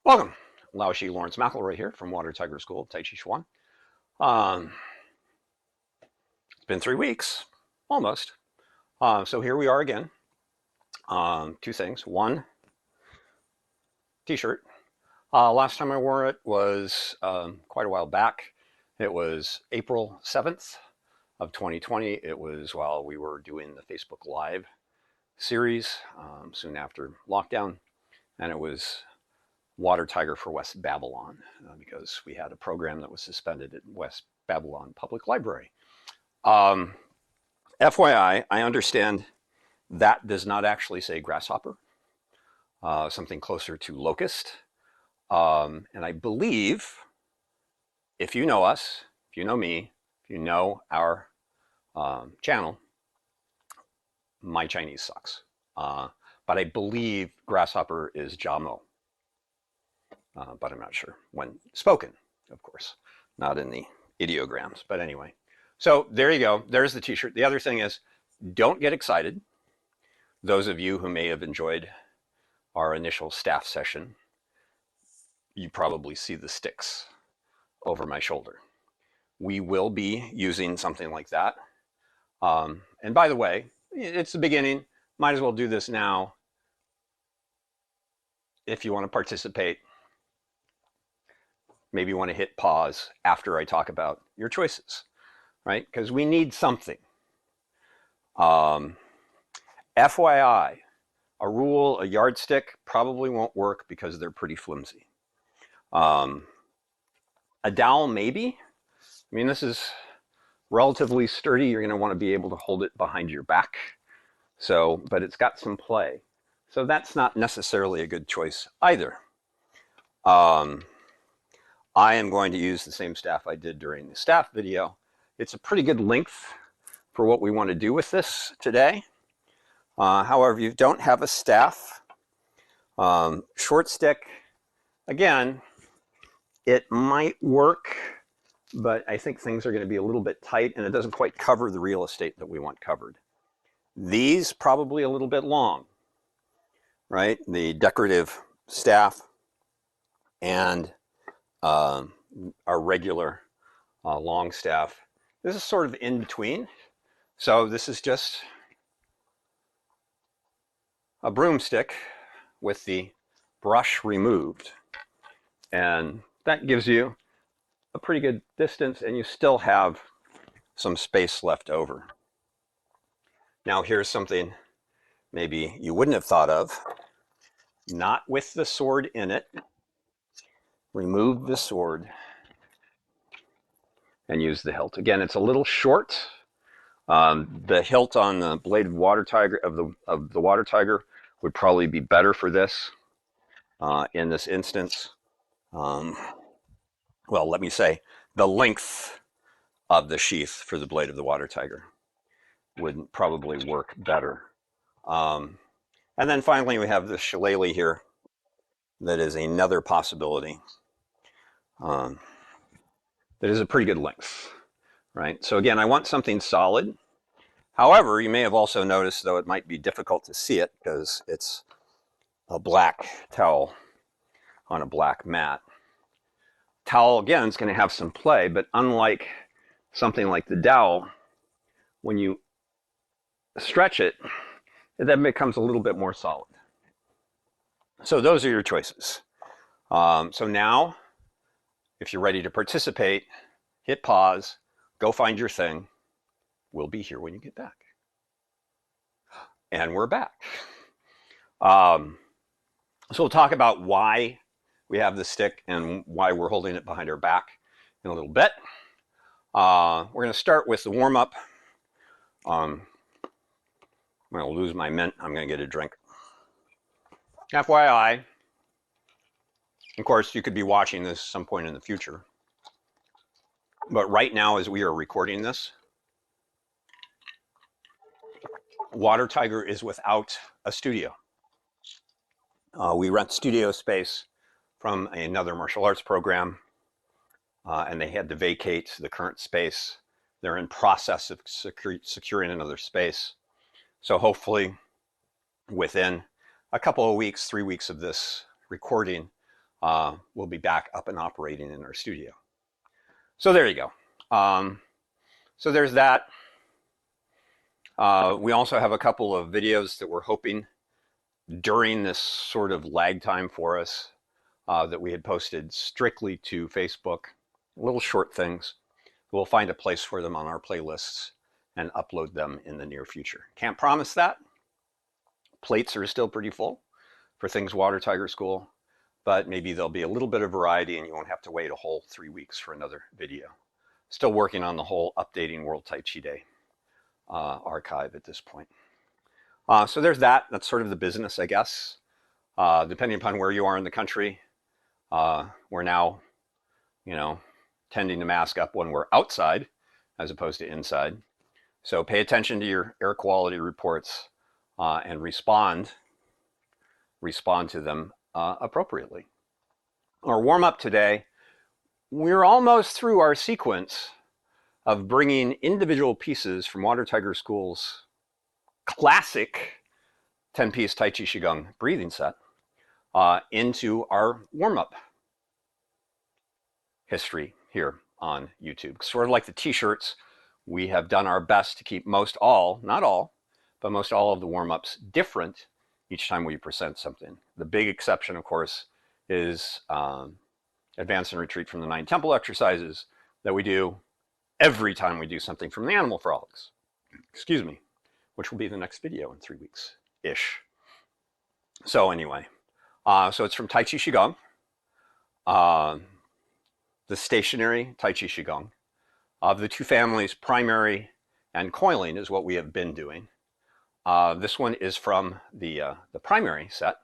Welcome, Laoshi Lawrence McElroy here from Water Tiger School of Taiji Chuan. It's been 3 weeks, almost. So here we are again. Two things. One, t-shirt. Last time I wore it was quite a while back. It was April 7th of 2020. It was while we were doing the Facebook Live series soon after lockdown. And it was Water Tiger for West Babylon because we had a program that was suspended at West Babylon Public Library. FYI, I understand that does not actually say grasshopper, something closer to locust. And I believe if you know us, if you know me, if you know our channel, my Chinese sucks. But I believe grasshopper is jamo. But I'm not sure when spoken, of course, not in the ideograms. But anyway, so there you go. There's the t-shirt. The other thing is, don't get excited. Those of you who may have enjoyed our initial staff session, you probably see the sticks over my shoulder. We will be using something like that. And by the way, it's the beginning. Might as well do this now if you want to participate. Maybe you want to hit pause after I talk about your choices, right? Because we need something. FYI, a rule, a yardstick probably won't work because they're pretty flimsy. A dowel, maybe. I mean, this is relatively sturdy. You're going to want to be able to hold it behind your back. So, but it's got some play. So that's not necessarily a good choice either. I am going to use the same staff I did during the staff video. It's a pretty good length for what we want to do with this today. However, if you don't have a staff, short stick, again, it might work, but I think things are going to be a little bit tight and it doesn't quite cover the real estate that we want covered. These probably a little bit long, right? The decorative staff and our regular long staff. This is sort of in between. So this is just a broomstick with the brush removed. And that gives you a pretty good distance and you still have some space left over. Now here's something maybe you wouldn't have thought of. Not with the sword in it. Remove the sword and use the hilt. Again, it's a little short. The hilt on the blade of water tiger of the water tiger would probably be better for this in this instance. Well, let me say the length of the sheath for the blade of the water tiger would probably work better. And then finally, we have the shillelagh here. That is another possibility. That is a pretty good length, right? So again, I want something solid. However, you may have also noticed, though it might be difficult to see it because it's a black towel on a black mat. Towel, again, is going to have some play, but unlike something like the dowel, when you stretch it, it then becomes a little bit more solid. So those are your choices. So now, if you're ready to participate, hit pause, go find your thing. We'll be here when you get back. And we're back. So we'll talk about why we have the stick and why we're holding it behind our back in a little bit. We're going to start with the warm-up. I'm going to lose my mint. I'm going to get a drink. FYI, of course, you could be watching this some point in the future. But right now, as we are recording this, Water Tiger is without a studio. We rent studio space from another martial arts program, and they had to vacate the current space. They're in process of securing another space. So hopefully, within a couple of weeks, 3 weeks of this recording, we'll be back up and operating in our studio. So there you go. So there's that. We also have a couple of videos that we're hoping during this sort of lag time for us that we had posted strictly to Facebook, little short things. We'll find a place for them on our playlists and upload them in the near future. Can't promise that. Plates are still pretty full for things Water Tiger School, but maybe there'll be a little bit of variety and you won't have to wait a whole 3 weeks for another video. Still working on the whole updating World Tai Chi Day archive at this point. So there's that. That's sort of the business, I guess. Depending upon where you are in the country, we're now, tending to mask up when we're outside as opposed to inside. So pay attention to your air quality reports and respond to them appropriately. Our warm-up today, we're almost through our sequence of bringing individual pieces from Water Tiger School's classic 10-piece Tai Chi Qigong breathing set into our warm-up history here on YouTube. Sort of like the t-shirts, we have done our best to keep most all, not all, but most all of the warm-ups different each time we present something. The big exception, of course, is advance and retreat from the 9 temple exercises that we do every time we do something from the Animal Frolics. Excuse me, which will be the next video in 3 weeks-ish. So anyway, so it's from Tai Chi Qigong, the stationary Tai Chi Qigong. Of the two families, primary and coiling is what we have been doing. This one is from the primary set,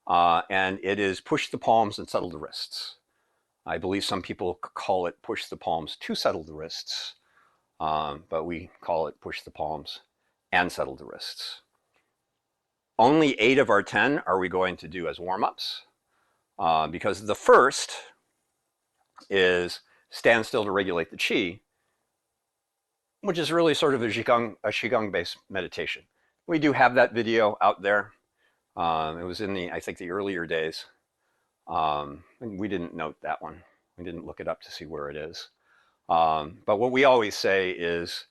and it is push the palms and settle the wrists. I believe some people call it push the palms to settle the wrists, but we call it push the palms and settle the wrists. Only 8 of our 10 are we going to do as warm-ups, because the first is stand still to regulate the Qi, which is really sort of a Qigong-based meditation. We do have that video out there. It was in I think the earlier days. We didn't note that one. We didn't look it up to see where it is. But what we always say is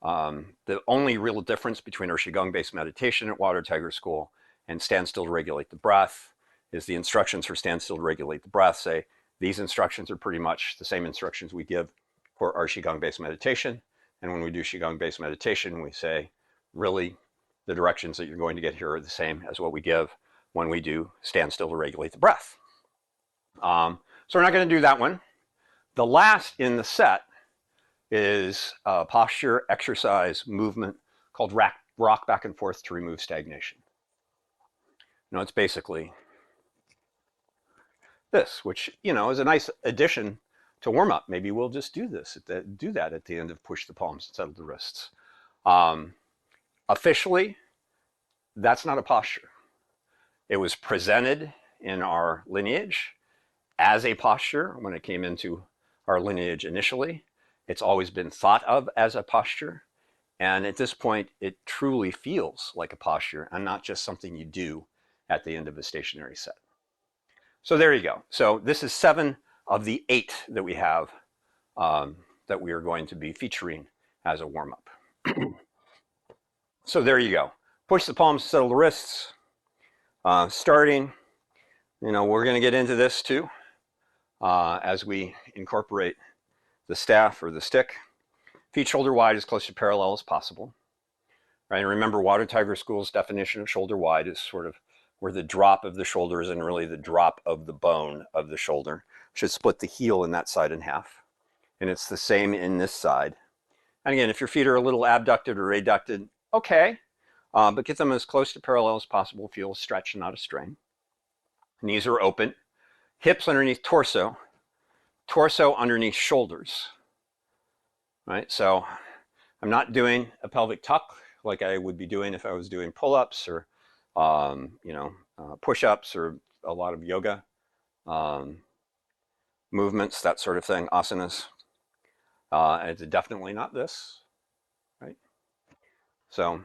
the only real difference between our Qigong-based meditation at Water Tiger School and stand still to regulate the breath is the instructions for stand still to regulate the breath say these instructions are pretty much the same instructions we give for our Qigong-based meditation. And when we do Qigong-based meditation, we say, really, the directions that you're going to get here are the same as what we give when we do stand still to regulate the breath. So we're not going to do that one. The last in the set is a posture exercise movement called rock back and forth to remove stagnation. It's basically this, which, is a nice addition to warm up. Maybe we'll just do that at the end of push the palms and settle the wrists. Officially, that's not a posture. It was presented in our lineage as a posture when it came into our lineage initially. It's always been thought of as a posture. And at this point, it truly feels like a posture and not just something you do at the end of a stationary set. So there you go. So this is 7 of the 8 that we have that we are going to be featuring as a warm-up. So there you go. Push the palms, settle the wrists. Starting, we're going to get into this too as we incorporate the staff or the stick. Feet shoulder wide, as close to parallel as possible. Right? And remember, Water Tiger School's definition of shoulder wide is sort of where the drop of the shoulder is and really the drop of the bone of the shoulder. Should split the heel in that side in half. And it's the same in this side. And again, if your feet are a little abducted or adducted, okay. But get them as close to parallel as possible. Feel a stretch and not a strain. Knees are open. Hips underneath torso. Torso underneath shoulders. Right? So I'm not doing a pelvic tuck like I would be doing if I was doing pull-ups or push-ups or a lot of yoga movements, that sort of thing, asanas. It's definitely not this, right? So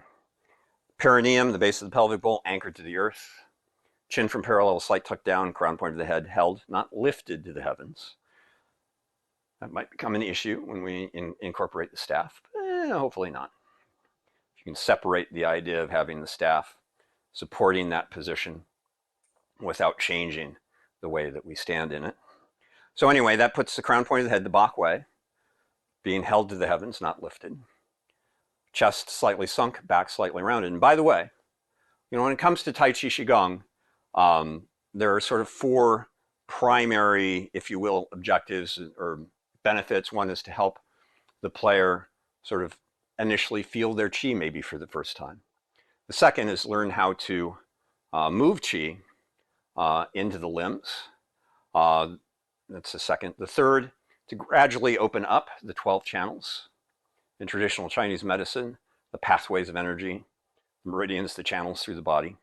perineum, the base of the pelvic bowl, anchored to the earth. Chin from parallel, slight tuck down, crown point of the head held, not lifted to the heavens. That might become an issue when we incorporate the staff. Hopefully not. You can separate the idea of having the staff supporting that position without changing the way that we stand in it. So anyway, that puts the crown point of the head the Bach way, being held to the heavens, not lifted. Chest slightly sunk, back slightly rounded. And by the way, when it comes to Tai Chi Qigong, there are sort of four primary, if you will, objectives or benefits. One is to help the player sort of initially feel their Qi maybe for the first time. The second is learn how to move Qi into the limbs. That's the second. The third, to gradually open up the 12 channels. In traditional Chinese medicine, the pathways of energy, the meridians, the channels through the body.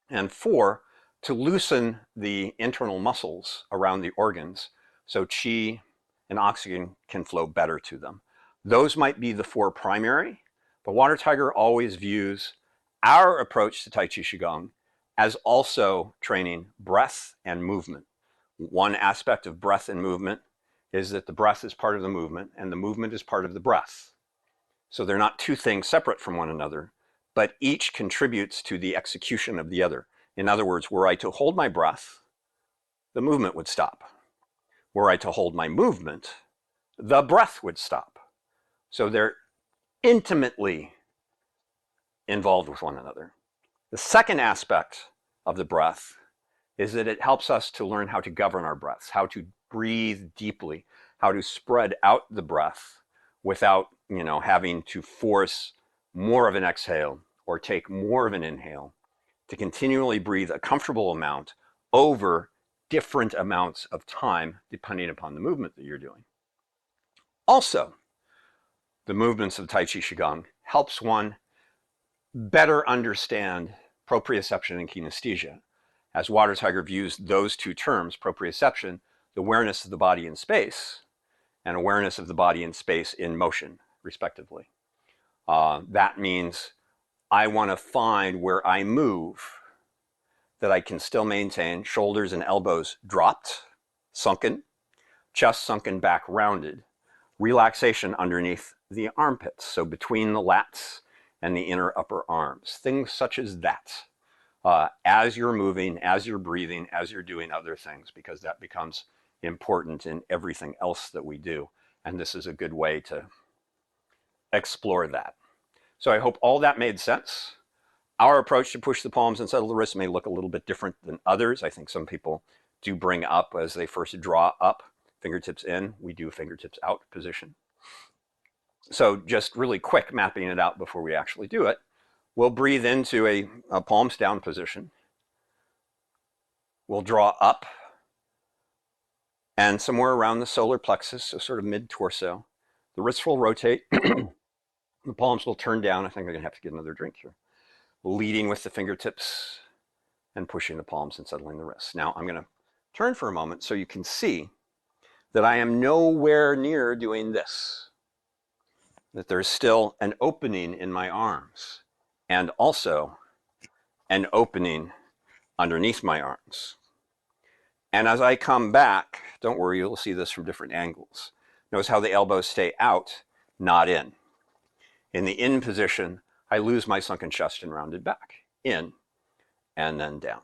And four, to loosen the internal muscles around the organs so Qi and oxygen can flow better to them. Those might be the four primary, but Water Tiger always views our approach to Tai Chi Qigong as also training breath and movement. One aspect of breath and movement is that the breath is part of the movement and the movement is part of the breath. So they're not two things separate from one another, but each contributes to the execution of the other. In other words, were I to hold my breath, the movement would stop. Were I to hold my movement, the breath would stop. So they're intimately involved with one another. The second aspect of the breath is that it helps us to learn how to govern our breaths, how to breathe deeply, how to spread out the breath without, having to force more of an exhale or take more of an inhale, to continually breathe a comfortable amount over different amounts of time, depending upon the movement that you're doing. Also, the movements of Tai Chi Qigong helps one better understand proprioception and kinesthesia. As Water Tiger views those two terms, proprioception, the awareness of the body in space, and awareness of the body in space in motion, respectively. That means I want to find where I move that I can still maintain shoulders and elbows dropped, sunken, chest sunken, back rounded, relaxation underneath the armpits, so between the lats and the inner upper arms, things such as that. As you're moving, as you're breathing, as you're doing other things, because that becomes important in everything else that we do. And this is a good way to explore that. So I hope all that made sense. Our approach to push the palms and settle the wrists may look a little bit different than others. I think some people do bring up as they first draw up, fingertips in, we do fingertips out position. So just really quick mapping it out before we actually do it. We'll breathe into a palms down position. We'll draw up and somewhere around the solar plexus, so sort of mid-torso. The wrists will rotate. The palms will turn down. I think I'm going to have to get another drink here. Leading with the fingertips and pushing the palms and settling the wrists. Now I'm going to turn for a moment so you can see that I am nowhere near doing this, that there's still an opening in my arms and also an opening underneath my arms. And as I come back, don't worry, you'll see this from different angles. Notice how the elbows stay out, not in. In the in position, I lose my sunken chest and rounded back. In and then down.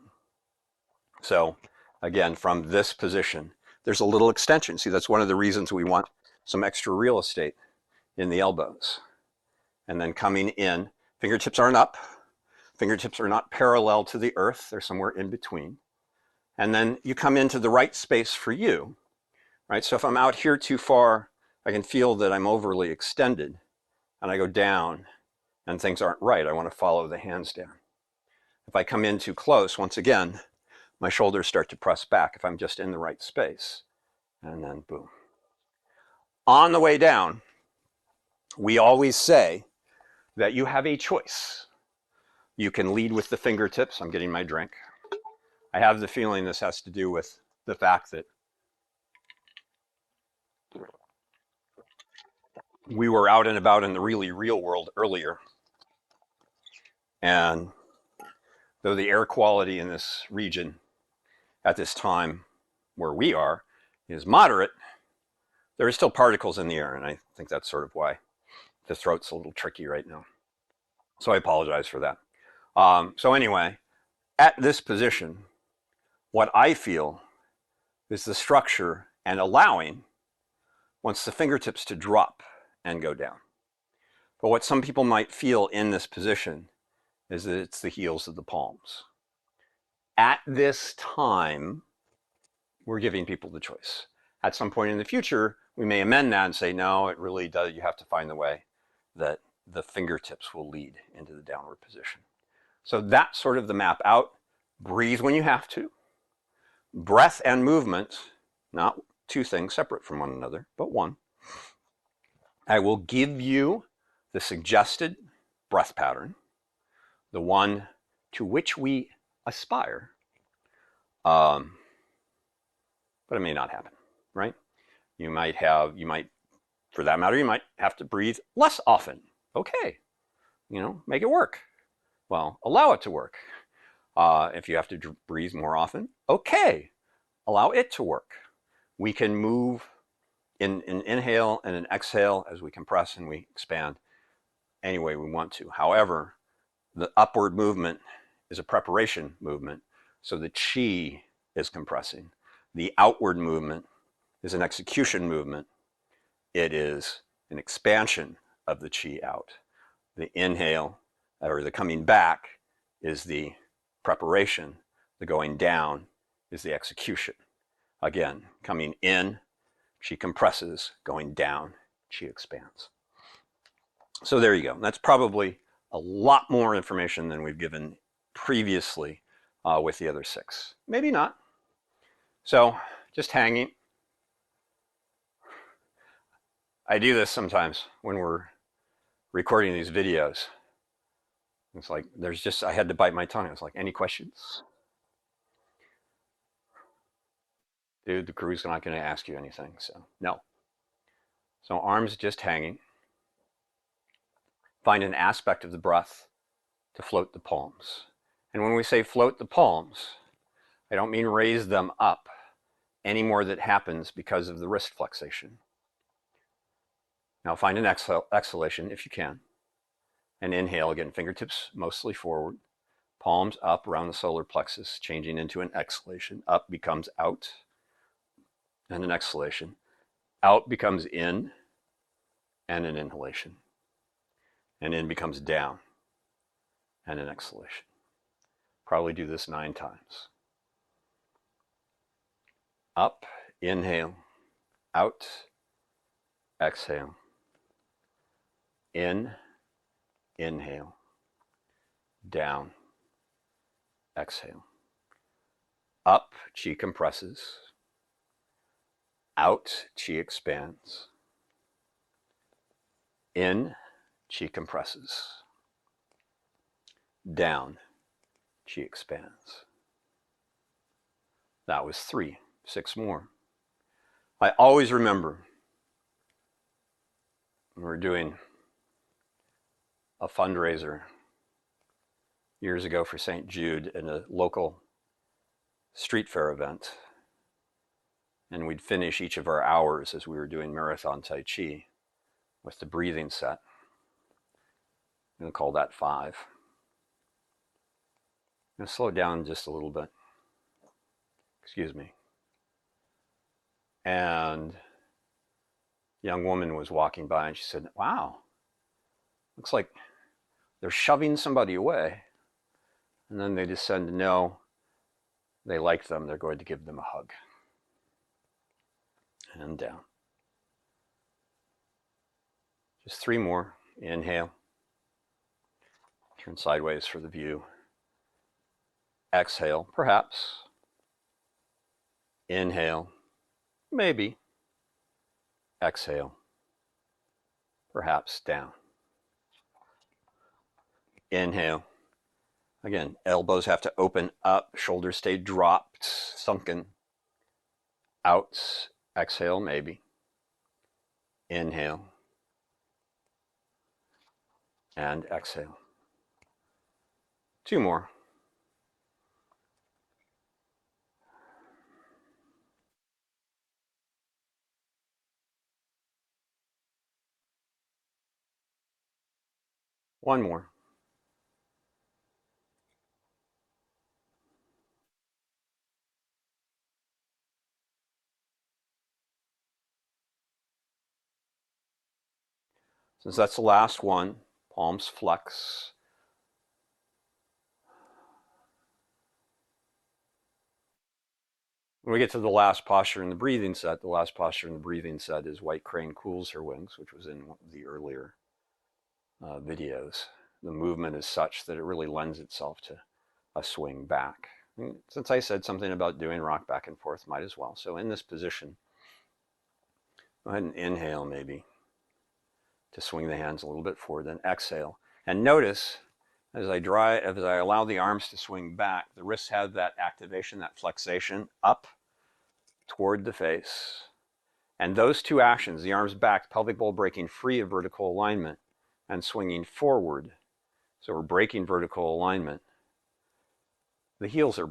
So again, from this position, there's a little extension. See, that's one of the reasons we want some extra real estate in the elbows. And then coming in, fingertips aren't up. Fingertips are not parallel to the earth. They're somewhere in between. And then you come into the right space for you, right? So if I'm out here too far, I can feel that I'm overly extended and I go down and things aren't right. I want to follow the hands down. If I come in too close, once again, my shoulders start to press back if I'm just in the right space. And then boom. On the way down, we always say that you have a choice. You can lead with the fingertips. I'm getting my drink. I have the feeling this has to do with the fact that we were out and about in the really real world earlier. And though the air quality in this region at this time where we are is moderate, there are still particles in the air, and I think that's sort of why the throat's a little tricky right now. So I apologize for that. So anyway, at this position, what I feel is the structure and allowing wants the fingertips to drop and go down. But what some people might feel in this position is that it's the heels of the palms. At this time, we're giving people the choice. At some point in the future, we may amend that and say, no, it really does. You have to find the way that the fingertips will lead into the downward position. So that's sort of the map out. Breathe when you have to. Breath and movement, not two things separate from one another, but one. I will give you the suggested breath pattern, the one to which we aspire, but it may not happen, right? You might, for that matter, you might have to breathe less often. Okay, make it work. Well, allow it to work. If you have to breathe more often, okay, allow it to work. We can move in an inhale and an exhale as we compress and we expand any way we want to. However, the upward movement is a preparation movement, so the chi is compressing. The outward movement is an execution movement. It is an expansion of the chi out. The inhale, or the coming back, is the preparation. The going down is the execution. Again, coming in, chi compresses. Going down, chi expands. So there you go. That's probably a lot more information than we've given previously with the other 6. Maybe not. So just hanging. I do this sometimes when we're recording these videos. It's like I had to bite my tongue. It's like, any questions? Dude, the crew's not going to ask you anything, so no. So arms just hanging. Find an aspect of the breath to float the palms. And when we say float the palms, I don't mean raise them up any more that happens because of the wrist flexation. Now find an exhalation if you can. And inhale, again, fingertips mostly forward, palms up around the solar plexus, changing into an exhalation. Up becomes out, and an exhalation. Out becomes in, and an inhalation. And in becomes down, and an exhalation. Probably do this 9 times. Up, inhale, out, exhale, in, inhale, down, exhale. Up, chi compresses. Out, chi expands. In, chi compresses. Down, chi expands. That was 3. 6 more. I always remember when we were doing a fundraiser years ago for St. Jude in a local street fair event, and we'd finish each of our hours as we were doing marathon Tai Chi with the breathing set. I'm going to call that 5. I'm going to slow it down just a little bit. Excuse me. And a young woman was walking by and she said, wow, looks like they're shoving somebody away. And then they descend, no, they like them, they're going to give them a hug. And down. Just 3 more. Inhale. Turn sideways for the view. Exhale, perhaps. Inhale, maybe. Exhale, perhaps down. Inhale. Again, elbows have to open up, shoulders stay dropped, sunken. Out, exhale, maybe. Inhale. And exhale. 2 more. One more. Since that's the last one, palms flex. When we get to the last posture in the breathing set, the last posture in the breathing set is White Crane cools her wings, which was in the earlier videos. The movement is such that it really lends itself to a swing back. And since I said something about doing rock back and forth, might as well. So in this position, go ahead and inhale maybe to swing the hands a little bit forward, then exhale. And notice as I allow the arms to swing back, the wrists have that activation, that flexation up toward the face. And those two actions, the arms back, pelvic bowl breaking free of vertical alignment and swinging forward. So we're breaking vertical alignment. The heels are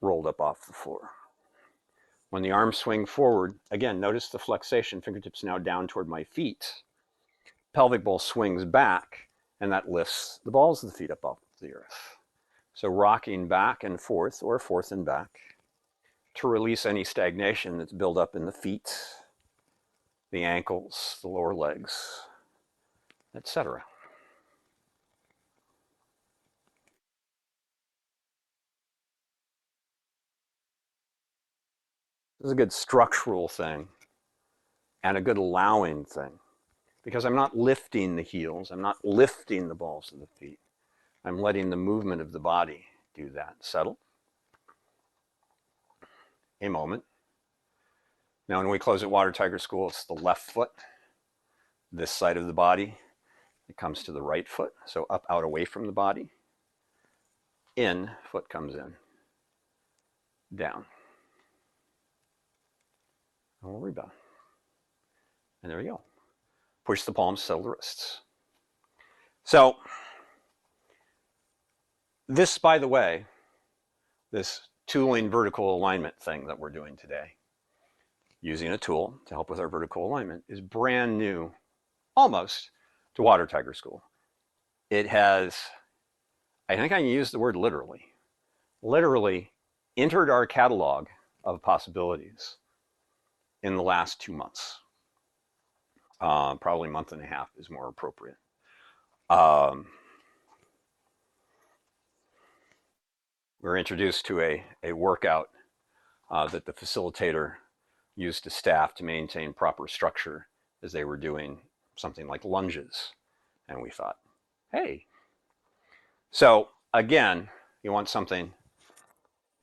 rolled up off the floor. When the arms swing forward, again, notice the flexation, fingertips now down toward my feet. Pelvic bowl swings back, and that lifts the balls of the feet up off the earth. So rocking back and forth, or forth and back, to release any stagnation that's built up in the feet, the ankles, the lower legs, etc. This is a good structural thing and a good allowing thing, because I'm not lifting the heels, I'm not lifting the balls of the feet. I'm letting the movement of the body do that. Settle. A moment. Now when we close at Water Tiger School, it's the left foot, this side of the body. It comes to the right foot, so up, out, away from the body. In, foot comes in. Down. And we'll rebound. And there you go. Push the palms, settle the wrists. So this, by the way, this tooling vertical alignment thing that we're doing today, using a tool to help with our vertical alignment, is brand new, almost, to Water Tiger School. It has, I think I can use the word literally entered our catalog of possibilities in the last 2 months. Probably a month and a half is more appropriate. We were introduced to a workout that the facilitator used to staff to maintain proper structure as they were doing something like lunges. And we thought, hey. So again, you want something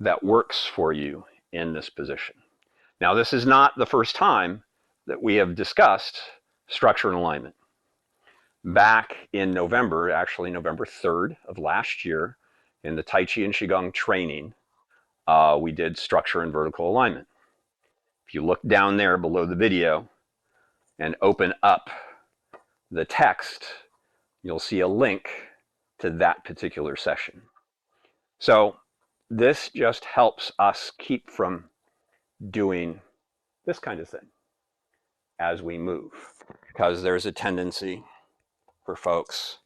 that works for you in this position. Now, this is not the first time that we have discussed structure and alignment. Back in November, actually November 3rd of last year, in the Taiji and Qigong training, we did structure and vertical alignment. If you look down there below the video and open up the text, you'll see a link to that particular session. So this just helps us keep from doing this kind of thing as we move, because there's a tendency for folks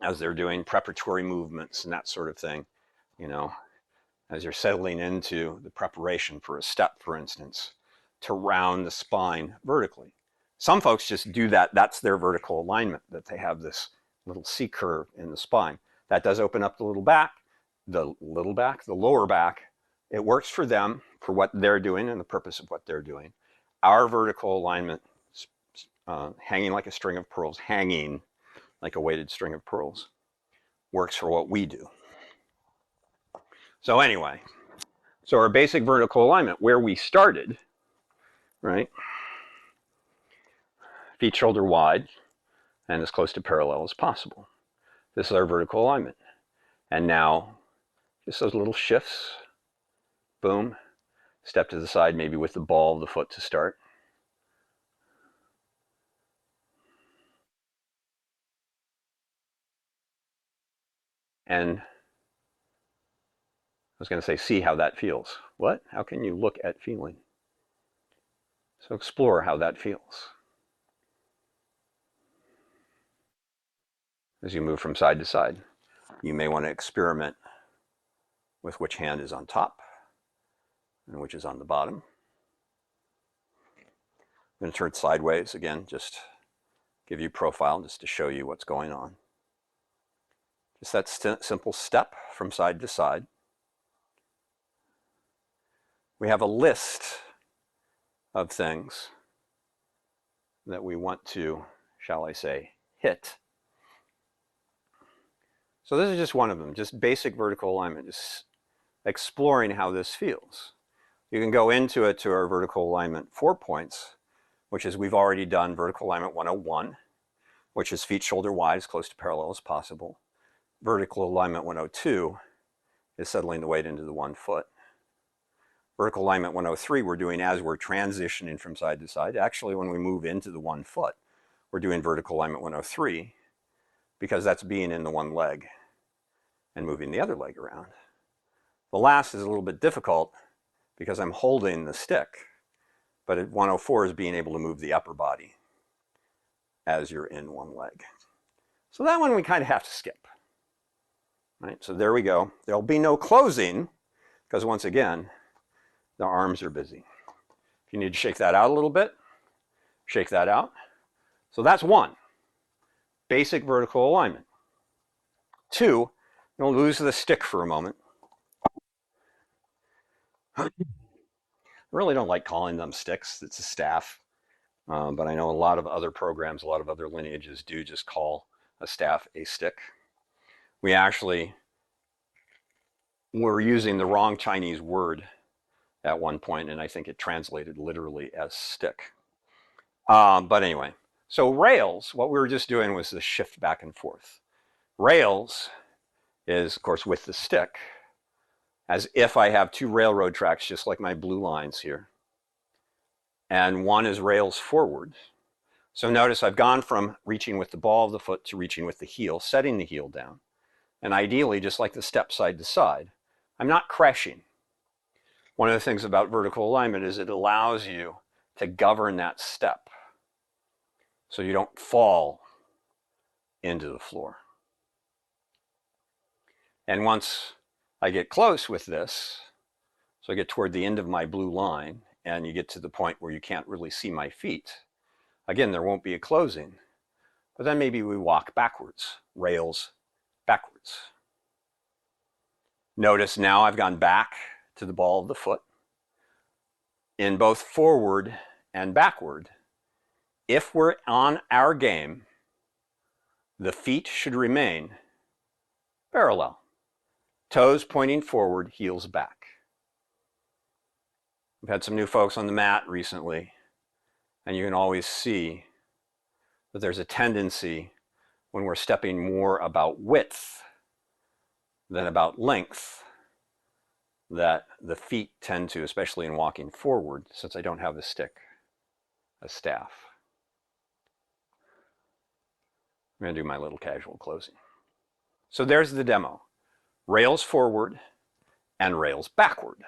as they're doing preparatory movements and that sort of thing, you know, as you're settling into the preparation for a step, for instance, to round the spine vertically. Some folks just do that. That's their vertical alignment, that they have this little C curve in the spine. That does open up the lower back. It works for them, for what they're doing and the purpose of what they're doing. Our vertical alignment, hanging like a string of pearls, hanging like a weighted string of pearls, works for what we do. So anyway, so our basic vertical alignment, where we started, right? Feet shoulder wide and as close to parallel as possible. This is our vertical alignment. And now, just those little shifts, boom, step to the side, maybe with the ball of the foot to start. And I was going to say, see how that feels. What? How can you look at feeling? So explore how that feels. as you move from side to side. You may want to experiment with which hand is on top and which is on the bottom. I'm going to turn sideways again, just give you profile just to show you what's going on. Just that simple step from side to side. We have a list of things that we want to, shall I say, hit. So this is just one of them, just basic vertical alignment, just exploring how this feels. You can go into it to our vertical alignment 4 points, which is we've already done vertical alignment 101, which is feet shoulder wide as close to parallel as possible. Vertical alignment 102 is settling the weight into the 1 foot. Vertical alignment 103 we're doing as we're transitioning from side to side. Actually, when we move into the 1 foot, we're doing vertical alignment 103 because that's being in the one leg and moving the other leg around. The last is a little bit difficult because I'm holding the stick, but at 104 is being able to move the upper body as you're in one leg. So that one we kind of have to skip. Right? So there we go. There'll be no closing because once again, the arms are busy. If you need to shake that out a little bit, shake that out. So that's 1, basic vertical alignment. 2, you'll lose the stick for a moment. I really don't like calling them sticks. It's a staff. But I know a lot of other programs, a lot of other lineages do just call a staff a stick. We actually were using the wrong Chinese word at one point, and I think it translated literally as stick. But anyway, so rails, what we were just doing was the shift back and forth. Rails is, of course, with the stick, as if I have 2 railroad tracks, just like my blue lines here. And one is rails forward. So notice I've gone from reaching with the ball of the foot to reaching with the heel, setting the heel down. And ideally, just like the step side to side, I'm not crashing. One of the things about vertical alignment is it allows you to govern that step so you don't fall into the floor. And once I get close with this, so I get toward the end of my blue line, and you get to the point where you can't really see my feet, again, there won't be a closing, but then maybe we walk backwards, rails backwards. Notice now I've gone back to the ball of the foot. In both forward and backward, if we're on our game, the feet should remain parallel. Toes pointing forward, heels back. We've had some new folks on the mat recently, and you can always see that there's a tendency when we're stepping more about width than about length, that the feet tend to, especially in walking forward, since I don't have the stick, a staff. I'm going to do my little casual closing. So there's the demo. Rails forward and rails backward.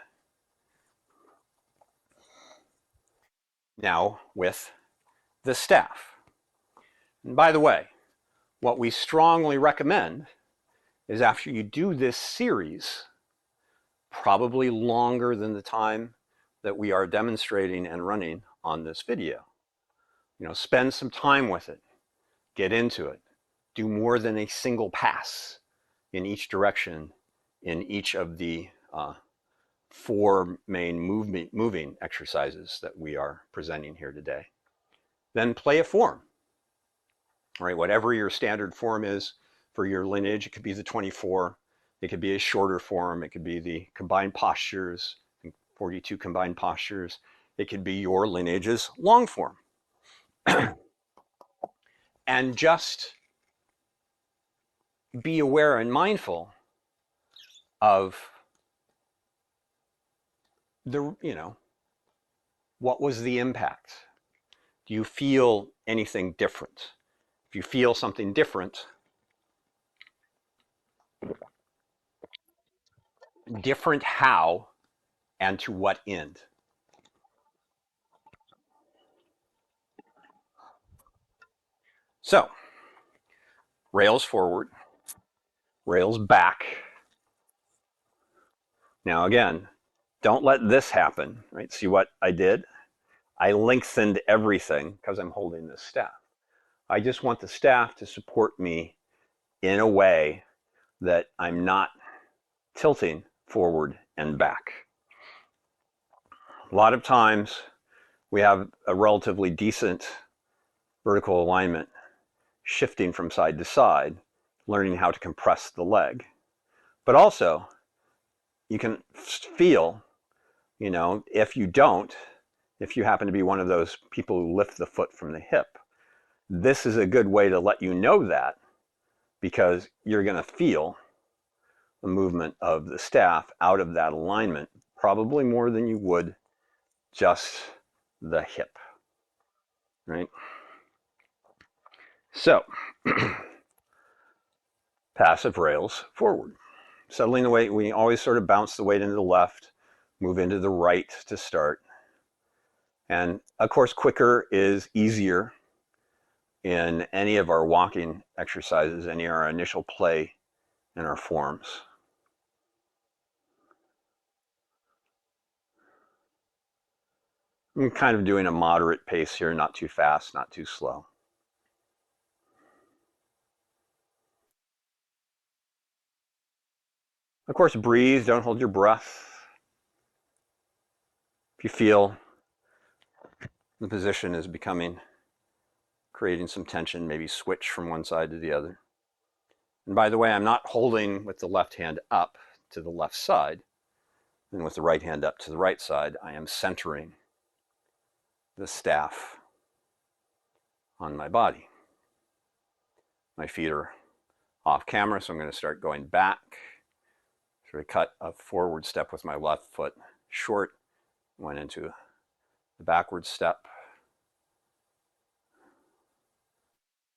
Now with the staff. And by the way, what we strongly recommend is after you do this series, probably longer than the time that we are demonstrating and running on this video. Spend some time with it, get into it, do more than a single pass in each direction in each of the 4 main moving exercises that we are presenting here today. Then play a form. All right, whatever your standard form is for your lineage, it could be the 24, it could be a shorter form, it could be the combined postures, 42 combined postures, it could be your lineage's long form. And just be aware and mindful of what was the impact? Do you feel anything different? If you feel something different how and to what end? So, rails forward, rails back. Now again, don't let this happen, right? See what I did? I lengthened everything because I'm holding this staff. I just want the staff to support me in a way that I'm not tilting forward and back. A lot of times we have a relatively decent vertical alignment shifting from side to side, learning how to compress the leg. But also, you can feel, if you happen to be one of those people who lift the foot from the hip, this is a good way to let you know that, because you're going to feel the movement of the staff out of that alignment, probably more than you would just the hip, right? So, passive rails forward. Settling the weight, we always sort of bounce the weight into the left, move into the right to start. And of course, quicker is easier in any of our walking exercises, any of our initial play in our forms. I'm kind of doing a moderate pace here, not too fast, not too slow. Of course, breathe, don't hold your breath. If you feel the position is creating some tension, maybe switch from one side to the other. And by the way, I'm not holding with the left hand up to the left side and with the right hand up to the right side. I am centering the staff on my body. My feet are off camera, so I'm going to start going back. So I cut a forward step with my left foot short, went into the backward step,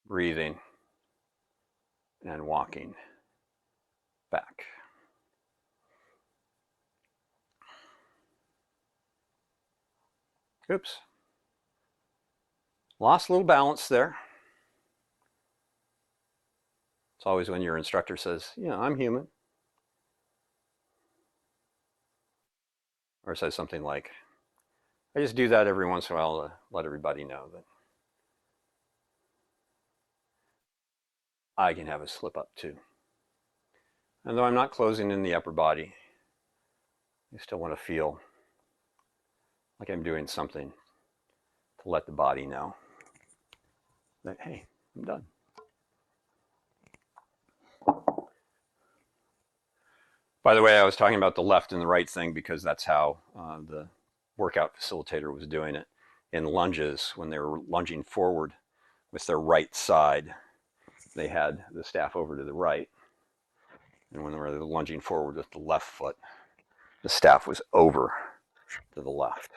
breathing and walking back. Oops. Lost a little balance there. It's always when your instructor says, I'm human. Or says something like, I just do that every once in a while to let everybody know that I can have a slip up too. And though I'm not closing in the upper body, I still want to feel like I'm doing something to let the body know that, hey, I'm done. By the way, I was talking about the left and the right thing because that's how the workout facilitator was doing it. In lunges, when they were lunging forward with their right side, they had the staff over to the right. And when they were lunging forward with the left foot, the staff was over to the left.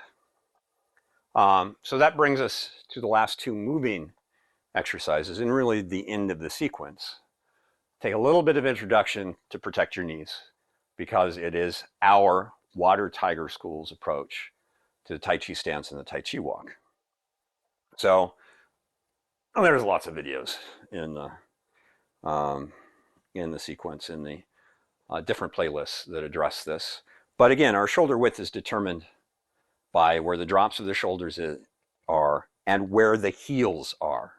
So that brings us to the last two moving exercises and really the end of the sequence. Take a little bit of introduction to protect your knees, because it is our Water Tiger School's approach to the Tai Chi stance and the Tai Chi walk. So there's lots of videos in the sequence, in the different playlists that address this. But again, our shoulder width is determined by where the drops of the shoulders are and where the heels are.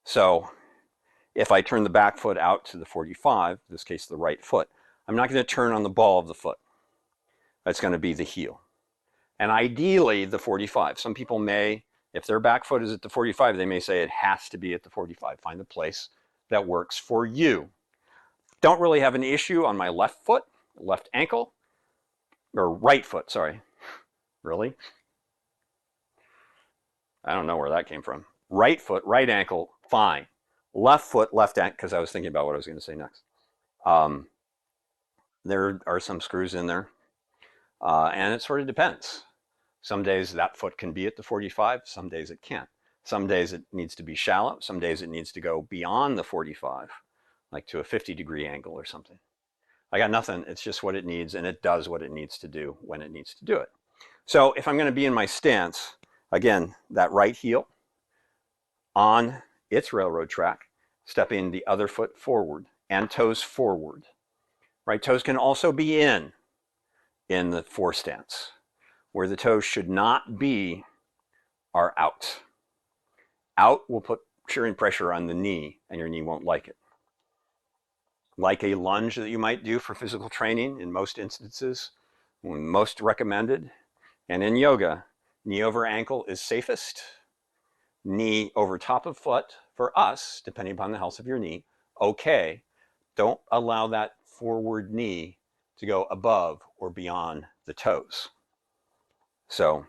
So if I turn the back foot out to the 45, in this case the right foot, I'm not going to turn on the ball of the foot. That's going to be the heel. And ideally the 45. Some people may, if their back foot is at the 45, they may say it has to be at the 45. Find the place that works for you. Don't really have an issue on my left foot, left ankle, or right foot, sorry. Really? I don't know where that came from. Right foot, right ankle, fine. Left foot, left ankle, because I was thinking about what I was going to say next. There are some screws in there, and it sort of depends. Some days that foot can be at the 45, some days it can't. Some days it needs to be shallow, some days it needs to go beyond the 45, like to a 50-degree angle or something. I got nothing, it's just what it needs, and it does what it needs to do when it needs to do it. So if I'm going to be in my stance, again, that right heel on its railroad track, stepping the other foot forward and toes forward. Right toes can also be in the four stance. Where the toes should not be are out. Out will put shearing pressure on the knee, and your knee won't like it. Like a lunge that you might do for physical training in most instances, most recommended. And in yoga, knee over ankle is safest. Knee over top of foot for us, depending upon the health of your knee, okay. Don't allow that forward knee to go above or beyond the toes. So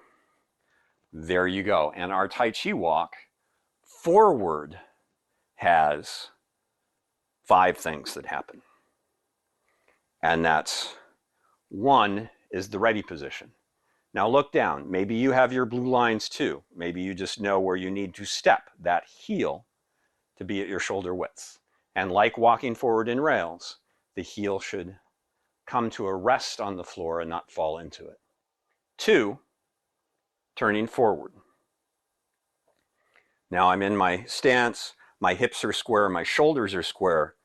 there you go. And our Tai Chi walk forward has 5 things that happen. And that's, 1 is the ready position. Now look down. Maybe you have your blue lines too. Maybe you just know where you need to step that heel to be at your shoulder width. And like walking forward in rails, the heel should come to a rest on the floor and not fall into it. 2, turning forward. Now I'm in my stance, my hips are square, my shoulders are square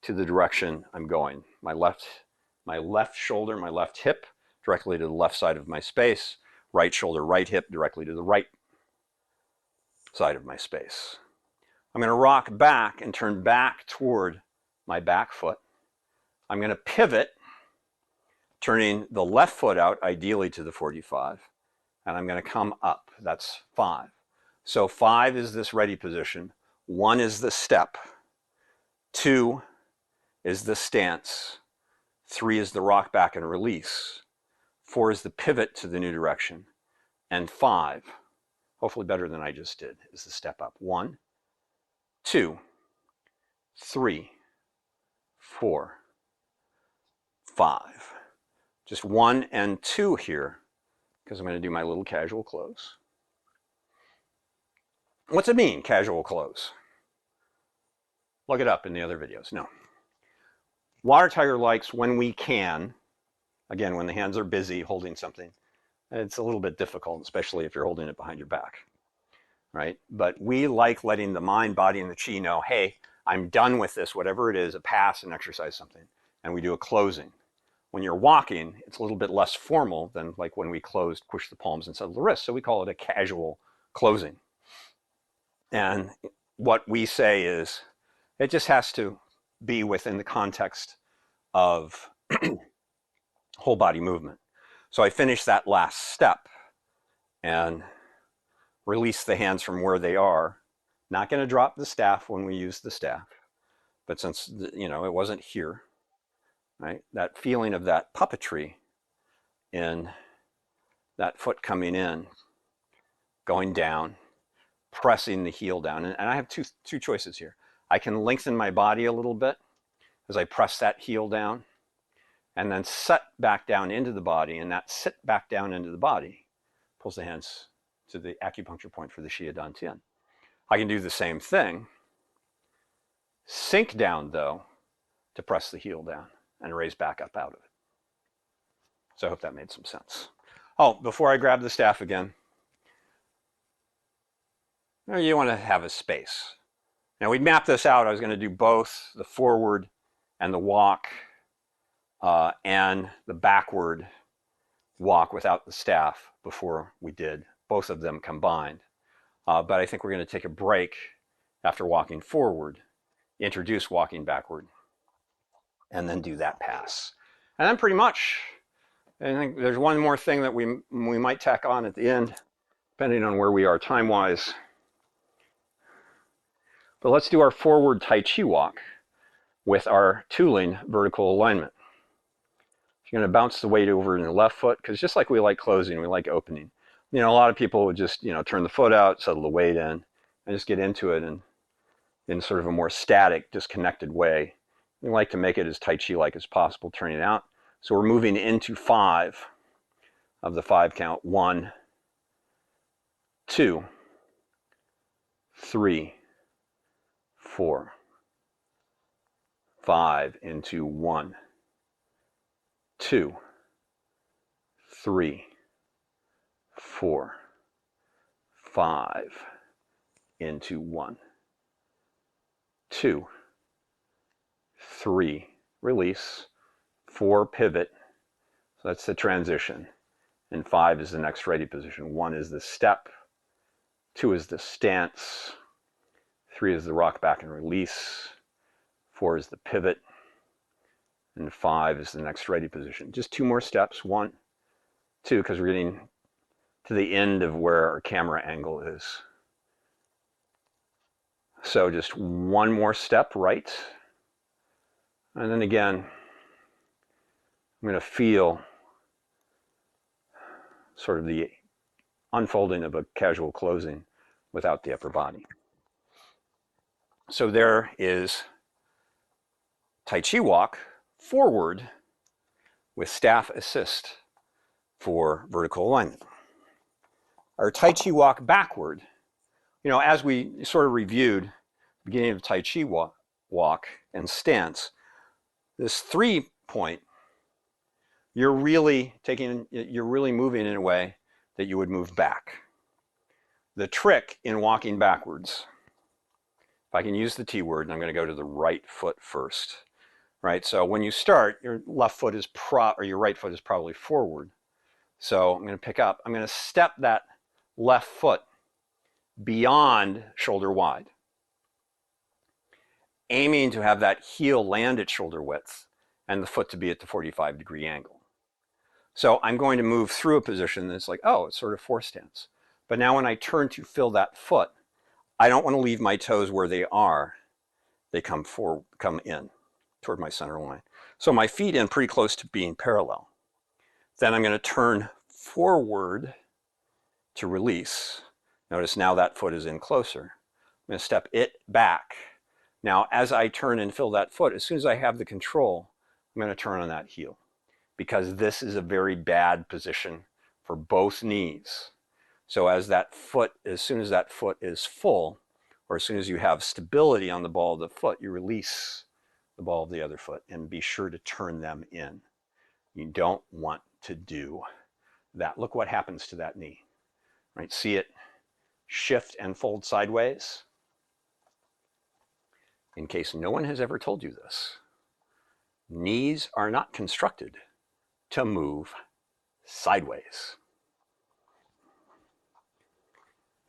to the direction I'm going. My left shoulder, my left hip directly to the left side of my space, right shoulder, right hip directly to the right side of my space. I'm going to rock back and turn back toward my back foot. I'm going to pivot, turning the left foot out, ideally to the 45, and I'm going to come up. That's 5. So 5 is this ready position. 1 is the step. 2 is the stance. 3 is the rock back and release. 4 is the pivot to the new direction. And 5, hopefully better than I just did, is the step up. 1, 2, 3, 4, 5. Just 1 and 2 here, because I'm going to do my little casual close. What's it mean, casual close? Look it up in the other videos. No. Water Tiger likes when we can, again, when the hands are busy holding something, it's a little bit difficult, especially if you're holding it behind your back, right? But we like letting the mind, body, and the chi know, hey, I'm done with this, whatever it is, a pass, an exercise, something. And we do a closing. When you're walking, it's a little bit less formal than like when we closed, push the palms and settle the wrists. So we call it a casual closing. And what we say is, it just has to be within the context of whole body movement. So I finish that last step and release the hands from where they are. Not going to drop the staff when we use the staff, but since it wasn't here, right? That feeling of that puppetry in that foot coming in, going down, pressing the heel down. And I have two choices here. I can lengthen my body a little bit as I press that heel down and then set back down into the body, and that sit back down into the body pulls the hands to the acupuncture point for the Xia Dan Tian. I can do the same thing, sink down though, to press the heel down and raise back up out of it. So I hope that made some sense. Oh, before I grab the staff again, you want to have a space. Now we mapped this out. I was going to do both the forward and the walk and the backward walk without the staff before we did both of them combined. But I think we're going to take a break after walking forward, introduce walking backward, and then do that pass. And then pretty much, I think there's one more thing that we might tack on at the end, depending on where we are time-wise. But let's do our forward Tai Chi walk with our tooling vertical alignment. You're going to bounce the weight over in the left foot, because just like we like closing, we like opening. A lot of people would just, turn the foot out, settle the weight in, and just get into it in sort of a more static, disconnected way. We like to make it as Tai Chi-like as possible, turning it out. So we're moving into 5 of the 5 count. 1, 2, 3, 4, 5 into 1, 2, 3, 4, 5 into 1, 2, 3, release, 4, pivot, so that's the transition, and 5 is the next ready position. 1 is the step, 2 is the stance, 3 is the rock back and release, 4 is the pivot, and 5 is the next ready position. Just 2 more steps, 1, 2, because we're getting to the end of where our camera angle is. So just 1 more step right, and then again, I'm going to feel sort of the unfolding of a casual closing without the upper body. So there is Tai Chi walk forward with staff assist for vertical alignment. Our Tai Chi walk backward, as we sort of reviewed the beginning of Tai Chi walk and stance, this 3-point, you're really moving in a way that you would move back. The trick in walking backwards, if I can use the T word, and I'm going to go to the right foot first, right? So when you start, your left foot is your right foot is probably forward. So I'm going to step that left foot beyond shoulder wide, aiming to have that heel land at shoulder width and the foot to be at the 45-degree angle. So I'm going to move through a position that's like, oh, it's sort of force stance. But now when I turn to fill that foot, I don't want to leave my toes where they are. They come in toward my center line. So my feet in pretty close to being parallel. Then I'm going to turn forward to release. Notice now that foot is in closer. I'm going to step it back. Now, as I turn and fill that foot, as soon as I have the control, I'm going to turn on that heel, because this is a very bad position for both knees. So as soon as that foot is full, or as soon as you have stability on the ball of the foot, you release the ball of the other foot and be sure to turn them in. You don't want to do that. Look what happens to that knee, right? See it shift and fold sideways? In case no one has ever told you this, knees are not constructed to move sideways.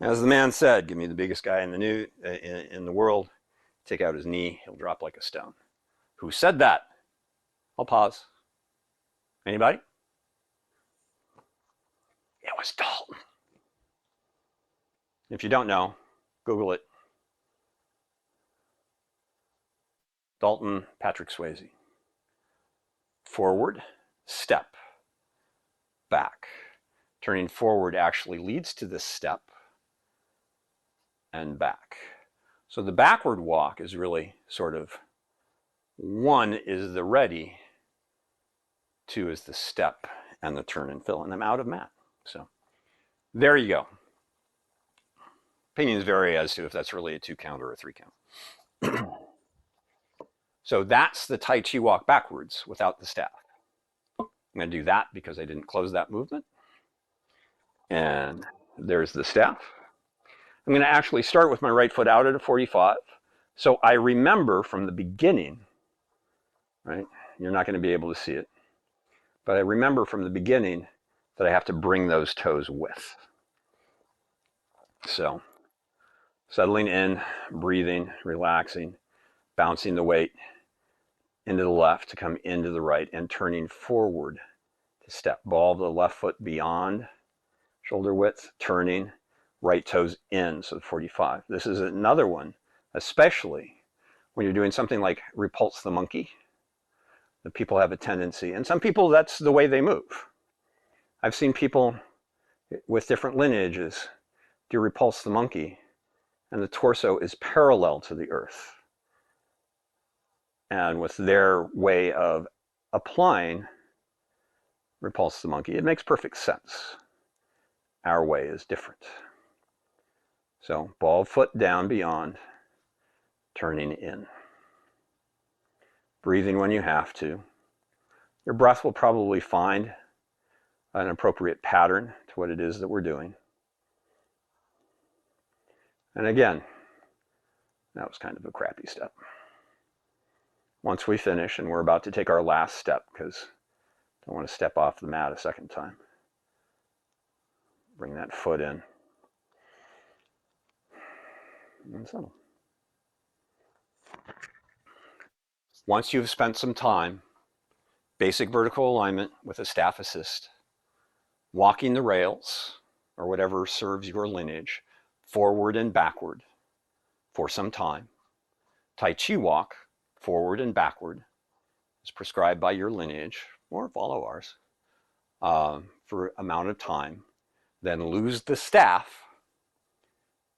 As the man said, give me the biggest guy in the world, take out his knee, he'll drop like a stone. Who said that? I'll pause. Anybody? It was Dalton. If you don't know, Google it. Dalton Patrick Swayze. Forward, step, back. Turning forward actually leads to this step and back. So the backward walk is really sort of, 1 is the ready, 2 is the step and the turn and fill, and I'm out of mat. So there you go. Opinions vary as to if that's really a 2 count or a 3 count. So that's the Tai Chi walk backwards without the staff. I'm going to do that because I didn't close that movement. And there's the staff. I'm going to actually start with my right foot out at a 45. So I remember from the beginning, right? You're not going to be able to see it. But I remember from the beginning that I have to bring those toes with. So settling in, breathing, relaxing, bouncing the weight into the left to come into the right, and turning forward to step. Ball of the left foot beyond shoulder width, turning, right toes in, so 45. This is another one, especially when you're doing something like repulse the monkey, that people have a tendency, and some people, that's the way they move. I've seen people with different lineages do repulse the monkey, and the torso is parallel to the earth. And with their way of applying repulse the monkey, it makes perfect sense. Our way is different. So ball of foot down beyond, turning in. Breathing when you have to. Your breath will probably find an appropriate pattern to what it is that we're doing. And again, That was kind of a crappy step. Once we finish, and we're about to take our last step because I don't want to step off the mat a second time. Bring that foot in. And settle. Once you've spent some time, basic vertical alignment with a staff assist, walking the rails, or whatever serves your lineage, forward and backward for some time. Tai Chi walk, forward and backward, is prescribed by your lineage, or follow ours, for amount of time. Then lose the staff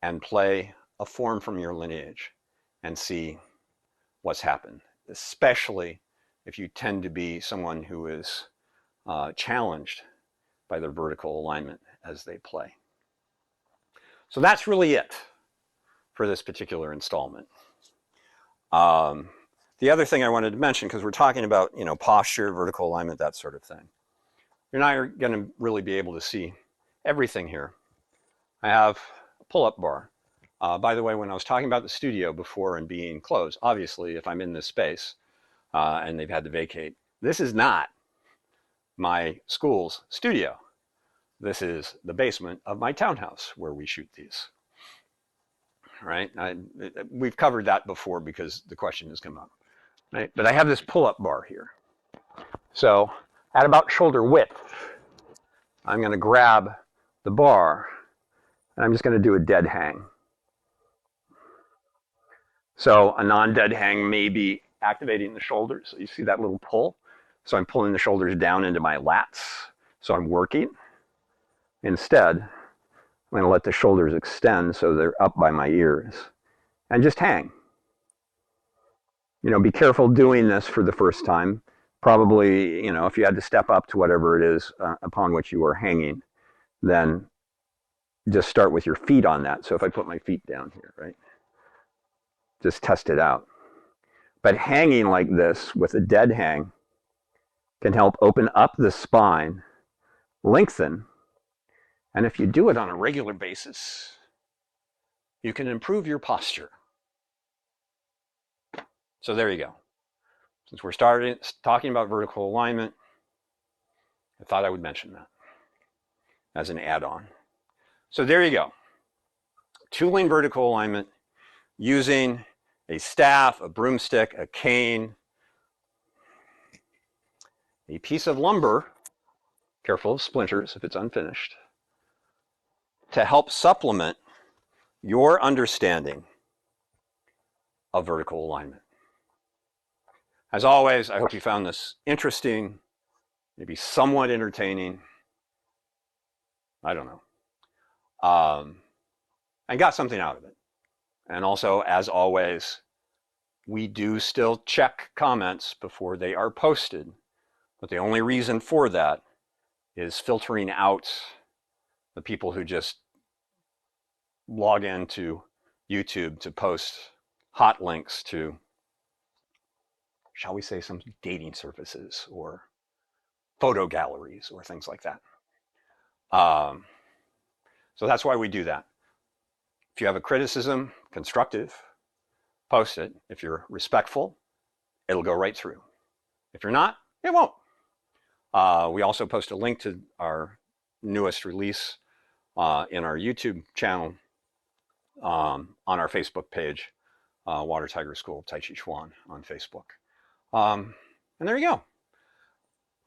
and play a form from your lineage and see what's happened, especially if you tend to be someone who is challenged by their vertical alignment as they play. So that's really it for this particular installment. The other thing I wanted to mention, because we're talking about, posture, vertical alignment, that sort of thing. You're not going to really be able to see everything here. I have a pull-up bar. By the way, when I was talking about the studio before and being closed, obviously, if I'm in this space and they've had to vacate, this is not my school's studio. This is the basement of my townhouse where we shoot these. Right? We've covered that before because the question has come up. Right? But I have this pull-up bar here. So at about shoulder width, I'm going to grab the bar and I'm just going to do a dead hang. So a non-dead hang may be activating the shoulders. So you see that little pull? So I'm pulling the shoulders down into my lats. So I'm working. Instead, I'm going to let the shoulders extend so they're up by my ears. And just hang. Be careful doing this for the first time. Probably, if you had to step up to whatever it is upon which you are hanging, then just start with your feet on that. So if I put my feet down here, right? Just test it out. But hanging like this with a dead hang can help open up the spine, lengthen, and if you do it on a regular basis, you can improve your posture. So there you go. Since we're talking about vertical alignment, I thought I would mention that as an add-on. So there you go. Tooling vertical alignment using a staff, a broomstick, a cane, a piece of lumber, careful of splinters if it's unfinished, to help supplement your understanding of vertical alignment. As always, I hope you found this interesting, maybe somewhat entertaining. I don't know. And got something out of it. And also, as always, we do still check comments before they are posted. But the only reason for that is filtering out the people who just log into YouTube to post hot links to, shall we say, some dating services or photo galleries or things like that. So that's why we do that. If you have a criticism, constructive, post it. If you're respectful, it'll go right through. If you're not, it won't. We also post a link to our newest release in our YouTube channel, on our Facebook page, Water Tiger School of Tai Chi Chuan on Facebook. And there you go.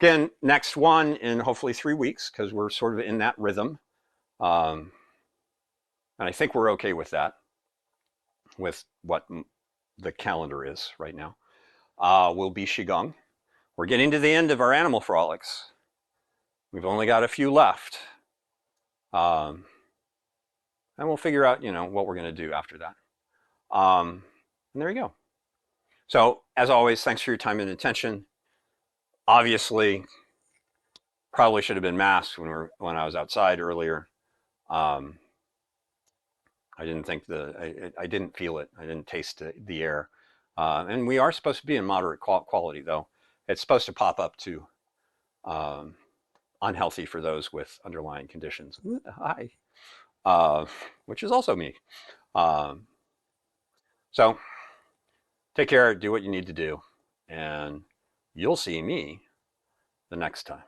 Again, next one in hopefully 3 weeks, because we're sort of in that rhythm. And I think we're okay with that, with what the calendar is right now. Will be Qigong. We're getting to the end of our animal frolics. We've only got a few left. And we'll figure out, what we're going to do after that. And there you go. So, as always, thanks for your time and attention. Obviously, probably should have been masked when I was outside earlier. I didn't think I didn't feel it. I didn't taste the air. And we are supposed to be in moderate quality, though. It's supposed to pop up to unhealthy for those with underlying conditions. Hi. Which is also me. So So take care, do what you need to do, and you'll see me the next time.